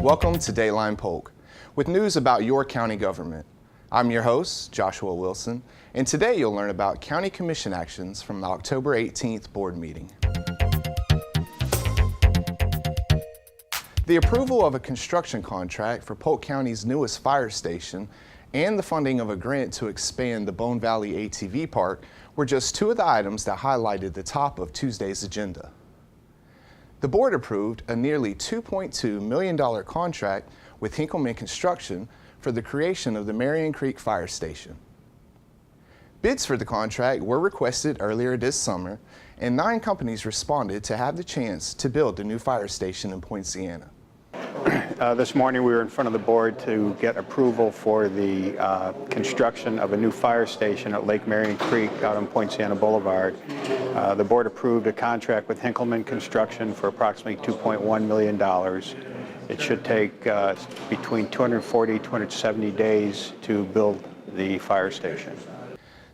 Welcome to Dateline Polk, with news about your county government. I'm your host, Joshua Wilson, and today you'll learn about County Commission actions from the October 18th board meeting. The approval of a construction contract for Polk County's newest fire station and the funding of a grant to expand the Bone Valley ATV Park were just two of the items that highlighted the top of Tuesday's agenda. The board approved a nearly $2.2 million contract with Hinkleman Construction for the creation of the Marion Creek Fire Station. Bids for the contract were requested earlier this summer, and 9 companies responded to have the chance to build the new fire station in Poinciana. This morning we were in front of the board to get approval for the construction of a new fire station at Lake Marion Creek out on Poinciana Boulevard. The board approved a contract with Hinkleman Construction for approximately $2.1 million. It should take between 240 and 270 days to build the fire station.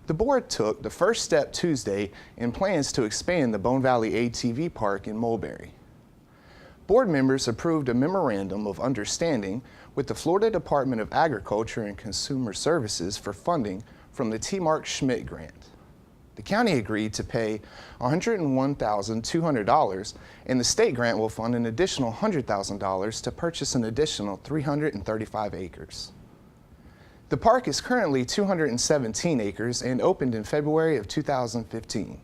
The board took the first step Tuesday in plans to expand the Bone Valley ATV Park in Mulberry. Board members approved a memorandum of understanding with the Florida Department of Agriculture and Consumer Services for funding from the T. Mark Schmidt grant. The county agreed to pay $101,200, and the state grant will fund an additional $100,000 to purchase an additional 335 acres. The park is currently 217 acres and opened in February of 2015.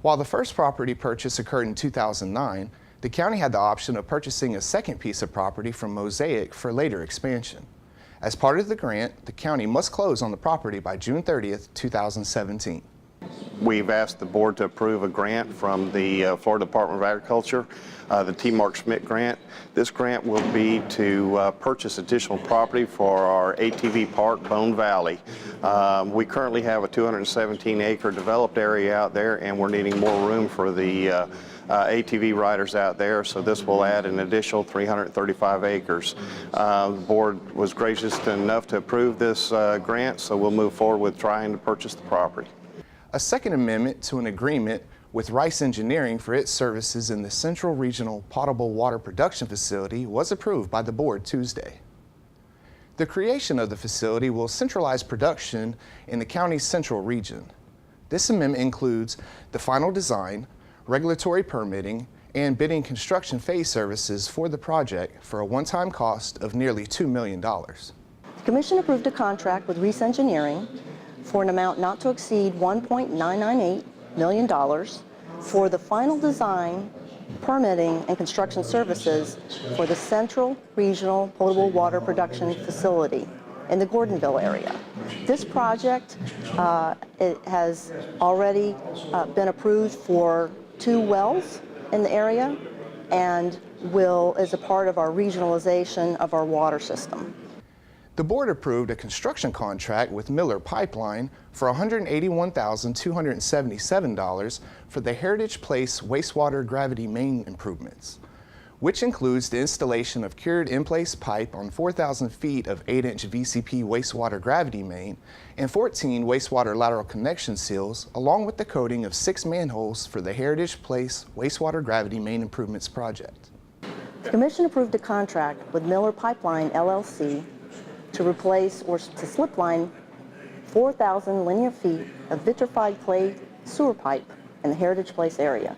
While the first property purchase occurred in 2009, the county had the option of purchasing a second piece of property from Mosaic for later expansion. As part of the grant, the county must close on the property by June 30th, 2017. We've asked the board to approve a grant from the Florida Department of Agriculture, the T. Mark Schmidt grant. This grant will be to purchase additional property for our ATV park, Bone Valley. We currently have a 217-acre developed area out there, and we're needing more room for the ATV riders out there, so this will add an additional 335 acres. The board was gracious enough to approve this grant, so we'll move forward with trying to purchase the property. A second amendment to an agreement with Rice Engineering for its services in the Central Regional Potable Water Production Facility was approved by the board Tuesday. The creation of the facility will centralize production in the county's central region. This amendment includes the final design, regulatory permitting, and bidding construction phase services for the project for a one-time cost of nearly $2 million. The Commission approved a contract with Rice Engineering for an amount not to exceed $1.998 million for the final design, permitting, and construction services for the Central Regional Potable Water Production Facility in the Gordonville area. This project it has already been approved for 2 wells in the area and is a part of our regionalization of our water system. The board approved a construction contract with Miller Pipeline for $181,277 for the Heritage Place wastewater gravity main improvements, which includes the installation of cured in-place pipe on 4,000 feet of 8-inch VCP wastewater gravity main and 14 wastewater lateral connection seals, along with the coating of 6 manholes for the Heritage Place wastewater gravity main improvements project. The Commission approved a contract with Miller Pipeline, LLC to replace or to slip line 4,000 linear feet of vitrified clay sewer pipe in the Heritage Place area.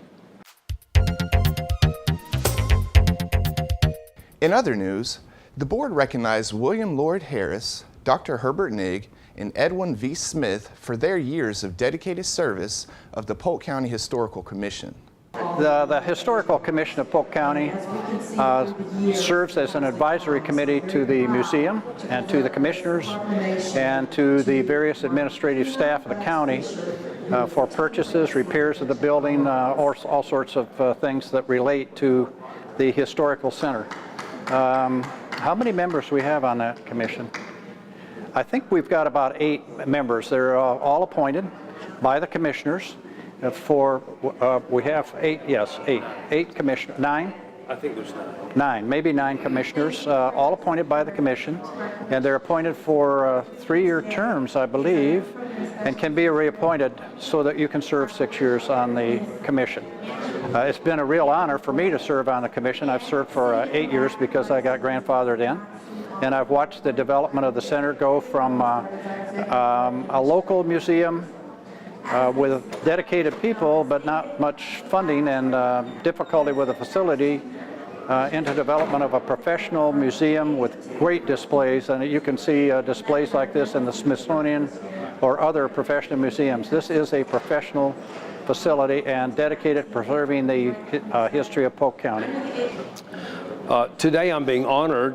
In other news, the board recognized William Lloyd Harris, Dr. Herbert Nigg, and Edwin V. Smith for their years of dedicated service of the Polk County Historical Commission. The Historical Commission of Polk County serves as an advisory committee to the museum and to the commissioners and to the various administrative staff of the county for purchases, repairs of the building, or all sorts of things that relate to the historical center. How many members do we have on that commission? I think we've got about 8 members. They're all appointed by the commissioners. We have 8, yes, 8 commissioners, 9? I think there's 9. 9, maybe 9 commissioners, all appointed by the commission, and they're appointed for 3-year terms, I believe, and can be reappointed so that you can serve 6 years on the commission. It's been a real honor for me to serve on the commission. I've served for 8 years because I got grandfathered in. And I've watched the development of the center go from a local museum with dedicated people but not much funding and difficulty with the facility into development of a professional museum with great displays. And you can see displays like this in the Smithsonian or other professional museums. This is a professional facility and dedicated to preserving the history of Polk County. Today I'm being honored,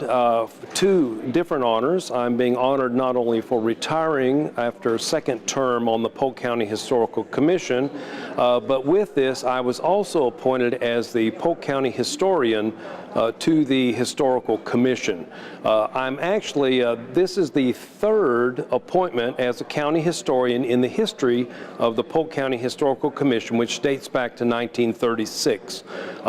two different honors. I'm being honored not only for retiring after a second term on the Polk County Historical Commission, but with this I was also appointed as the Polk County Historian to the Historical Commission. I'm actually, this is the third appointment as a county historian in the history of the Polk County Historical Commission, which dates back to 1936.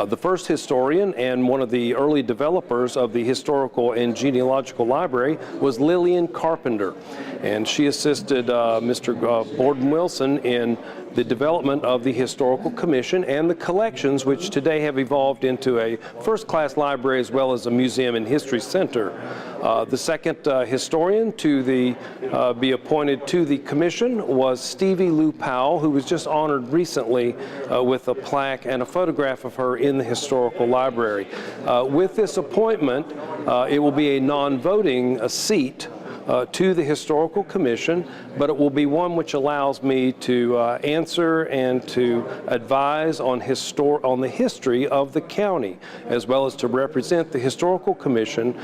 The first historian and one of the early developers of the Historical and Genealogical Library was Lillian Carpenter, and she assisted Mr. Borden Wilson in the development of the Historical Commission and the collections, which today have evolved into a first-class library as well as a museum and history center. The second historian to be appointed to the commission was Stevie Lou Powell, who was just honored recently with a plaque and a photograph of her in the Historical Library. With this appointment, it will be a non-voting seat to the Historical Commission, but it will be one which allows me to answer and to advise on the history of the county, as well as to represent the Historical Commission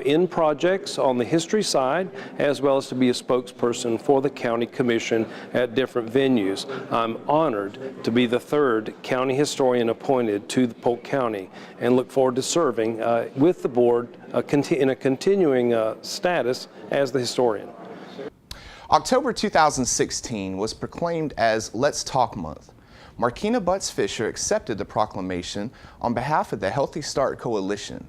in projects on the history side, as well as to be a spokesperson for the County Commission at different venues. I'm honored to be the third county historian appointed to the Polk County and look forward to serving with the board in a continuing status as the historian. October 2016 was proclaimed as Let's Talk Month. Markina Butts Fisher accepted the proclamation on behalf of the Healthy Start Coalition.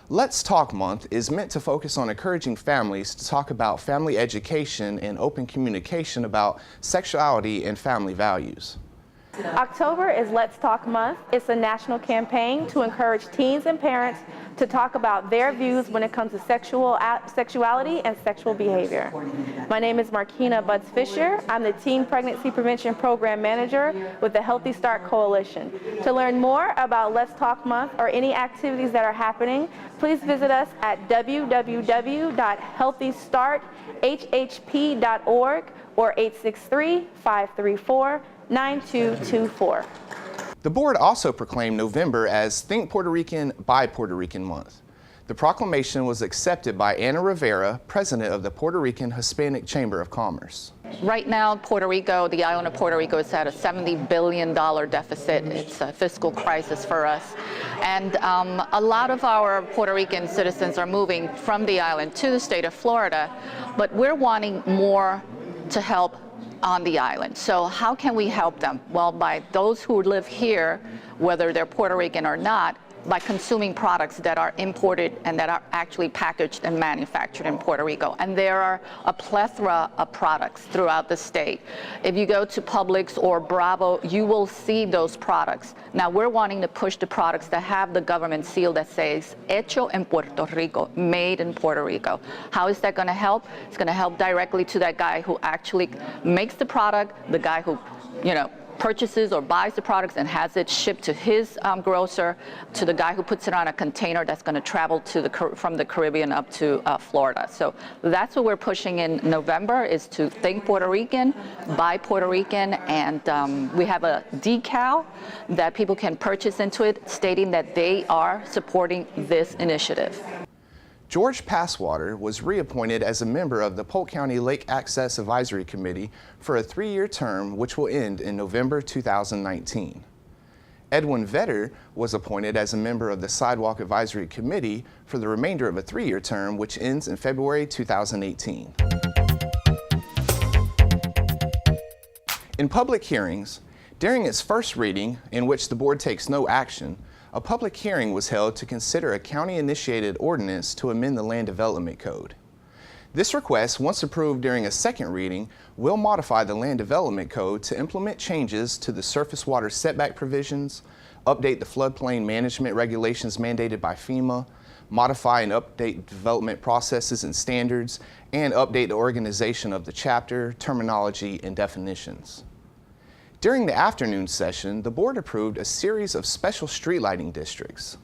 Let's Talk Month is meant to focus on encouraging families to talk about family education and open communication about sexuality and family values. October is Let's Talk Month. It's a national campaign to encourage teens and parents to talk about their views when it comes to sexuality and sexual behavior. My name is Markina Butts Fisher. I'm the Teen Pregnancy Prevention Program Manager with the Healthy Start Coalition. To learn more about Let's Talk Month or any activities that are happening, please visit us at www.healthystarthhp.org or 863-534-9224. The board also proclaimed November as Think Puerto Rican, Buy Puerto Rican Month. The proclamation was accepted by Ana Rivera, president of the Puerto Rican Hispanic Chamber of Commerce. Right now, Puerto Rico, the island of Puerto Rico, is at a $70 billion deficit. It's a fiscal crisis for us. And a lot of our Puerto Rican citizens are moving from the island to the state of Florida, but we're wanting more to help on the island. So how can we help them? Well, by those who live here, whether they're Puerto Rican or not, by consuming products that are imported and that are actually packaged and manufactured in Puerto Rico. And there are a plethora of products throughout the state. If you go to Publix or Bravo, you will see those products. Now we're wanting to push the products that have the government seal that says Hecho en Puerto Rico, made in Puerto Rico. How is that going to help? It's going to help directly to that guy who actually makes the product, the guy who, purchases or buys the products and has it shipped to his grocer, to the guy who puts it on a container that's going to travel to from the Caribbean up to Florida. So that's what we're pushing in November, is to think Puerto Rican, buy Puerto Rican, and we have a decal that people can purchase into it stating that they are supporting this initiative. George Passwater was reappointed as a member of the Polk County Lake Access Advisory Committee for a 3-year term which will end in November 2019. Edwin Vetter was appointed as a member of the Sidewalk Advisory Committee for the remainder of a 3-year term which ends in February 2018. In public hearings, during its first reading, in which the board takes no action, a public hearing was held to consider a county-initiated ordinance to amend the Land Development Code. This request, once approved during a second reading, will modify the Land Development Code to implement changes to the surface water setback provisions, update the floodplain management regulations mandated by FEMA, modify and update development processes and standards, and update the organization of the chapter, terminology, and definitions. During the afternoon session, the board approved a series of special street lighting districts.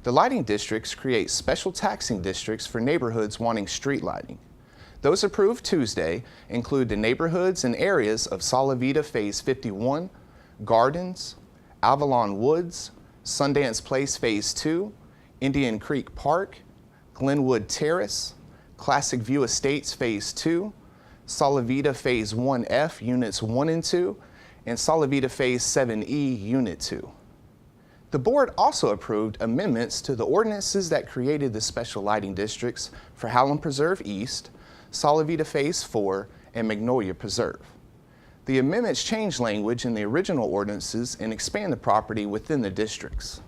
The lighting districts create special taxing districts for neighborhoods wanting street lighting. Those approved Tuesday include the neighborhoods and areas of Salavita Phase 51, Gardens, Avalon Woods, Sundance Place Phase 2, Indian Creek Park, Glenwood Terrace, Classic View Estates Phase 2, Salavita Phase 1F Units 1 and 2, and Salavita Phase 7E Unit 2. The board also approved amendments to the ordinances that created the special lighting districts for Howland Preserve East, Salavita Phase 4, and Magnolia Preserve. The amendments change language in the original ordinances and expand the property within the districts.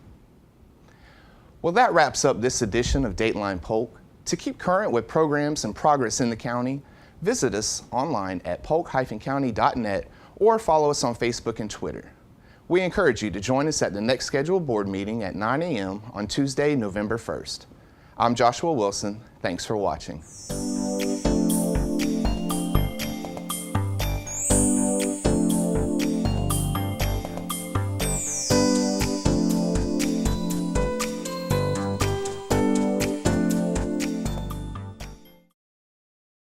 Well, that wraps up this edition of Dateline Polk. To keep current with programs and progress in the county, visit us online at polk-county.net or follow us on Facebook and Twitter. We encourage you to join us at the next scheduled board meeting at 9 a.m. on Tuesday, November 1st. I'm Joshua Wilson. Thanks for watching.